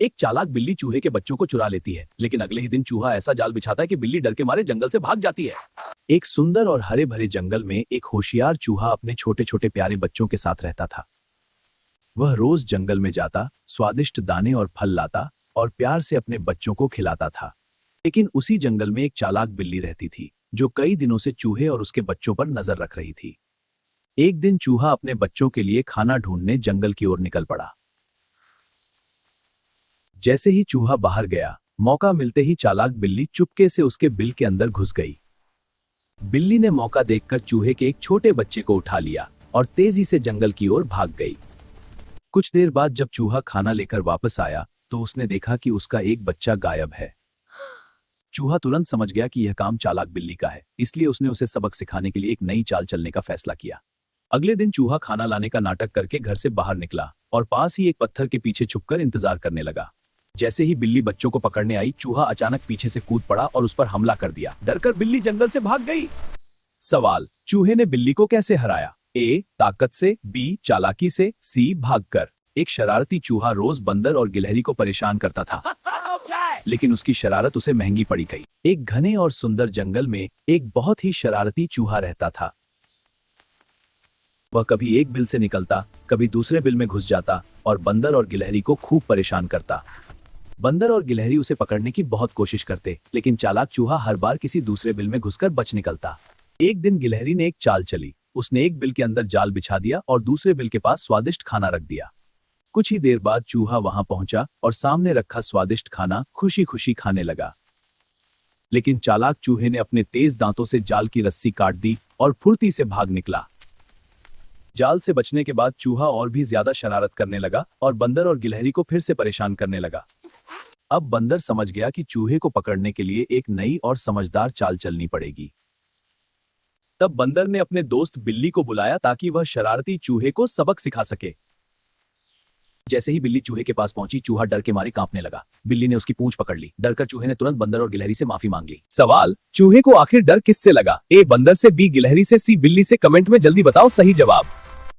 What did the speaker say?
एक चालाक बिल्ली चूहे के बच्चों को चुरा लेती है, लेकिन अगले ही दिन चूहा ऐसा जाल बिछाता है कि बिल्ली डर के मारे जंगल से भाग जाती है। एक सुंदर और हरे भरे जंगल में एक होशियार चूहा अपने छोटे छोटे प्यारे बच्चों के साथ रहता था। वह रोज जंगल में जाता, स्वादिष्ट दाने और फल लाता और प्यार से अपने बच्चों को खिलाता था। लेकिन उसी जंगल में एक चालाक बिल्ली रहती थी, जो कई दिनों से चूहे और उसके बच्चों पर नजर रख रही थी। एक दिन चूहा अपने बच्चों के लिए खाना ढूंढने जंगल की ओर निकल पड़ा। जैसे ही चूहा बाहर गया, मौका मिलते ही चालाक बिल्ली चुपके से उसके बिल के अंदर घुस गई। बिल्ली ने मौका देखकर चूहे के एक छोटे बच्चे को उठा लिया और तेजी से जंगल की ओर भाग गई। कुछ देर बाद जब चूहा खाना लेकर वापस आया तो उसने देखा कि उसका एक बच्चा गायब है। चूहा तुरंत समझ गया कि यह काम चालाक बिल्ली का है, इसलिए उसने उसे सबक सिखाने के लिए एक नई चाल चलने का फैसला किया। अगले दिन चूहा खाना लाने का नाटक करके घर से बाहर निकला और पास ही एक पत्थर के पीछे छुपकर इंतजार करने लगा। जैसे ही बिल्ली बच्चों को पकड़ने आई, चूहा अचानक पीछे से कूद पड़ा और उस पर हमला कर दिया। डरकर बिल्ली जंगल से भाग गई। सवाल: चूहे ने बिल्ली को कैसे हराया? ए. ताकत से, बी. चालाकी से, सी. भागकर। एक शरारती चूहा रोज बंदर और गिलहरी को परेशान करता था, लेकिन उसकी शरारत उसे महंगी पड़ी गई। एक घने और सुंदर जंगल में एक बहुत ही शरारती चूहा रहता था। वह कभी एक बिल से निकलता, कभी दूसरे बिल में घुस जाता और बंदर और गिलहरी को खूब परेशान करता। बंदर और गिलहरी उसे पकड़ने की बहुत कोशिश करते, लेकिन चालाक चूहा हर बार किसी दूसरे बिल में घुसकर बच निकलता। एक दिन गिलहरी ने एक चाल चली। उसने एक बिल के अंदर जाल बिछा दिया और दूसरे बिल के पास स्वादिष्ट खाना रख दिया। कुछ ही देर बाद चूहा वहां पहुंचा और सामने रखा स्वादिष्ट खाना खुशी खुशी खाने लगा। लेकिन चालाक चूहे ने अपने तेज दांतों से जाल की रस्सी काट दी और फुर्ती से भाग निकला। जाल से बचने के बाद चूहा और भी ज्यादा शरारत करने लगा और बंदर और गिलहरी को फिर से परेशान करने लगा। अब बंदर समझ गया कि चूहे को पकड़ने के लिए एक नई और समझदार चाल चलनी पड़ेगी। तब बंदर ने अपने दोस्त बिल्ली को बुलाया ताकि वह शरारती चूहे को सबक सिखा सके। जैसे ही बिल्ली चूहे के पास पहुंची, चूहा डर के मारे कांपने लगा। बिल्ली ने उसकी पूंछ पकड़ ली। डरकर चूहे ने तुरंत बंदर और गिलहरी से माफी मांग ली। सवाल: चूहे को आखिर डर किससे लगा? ए. बंदर से, बी. गिलहरी से, सी. बिल्ली से। कमेंट में जल्दी बताओ सही जवाब।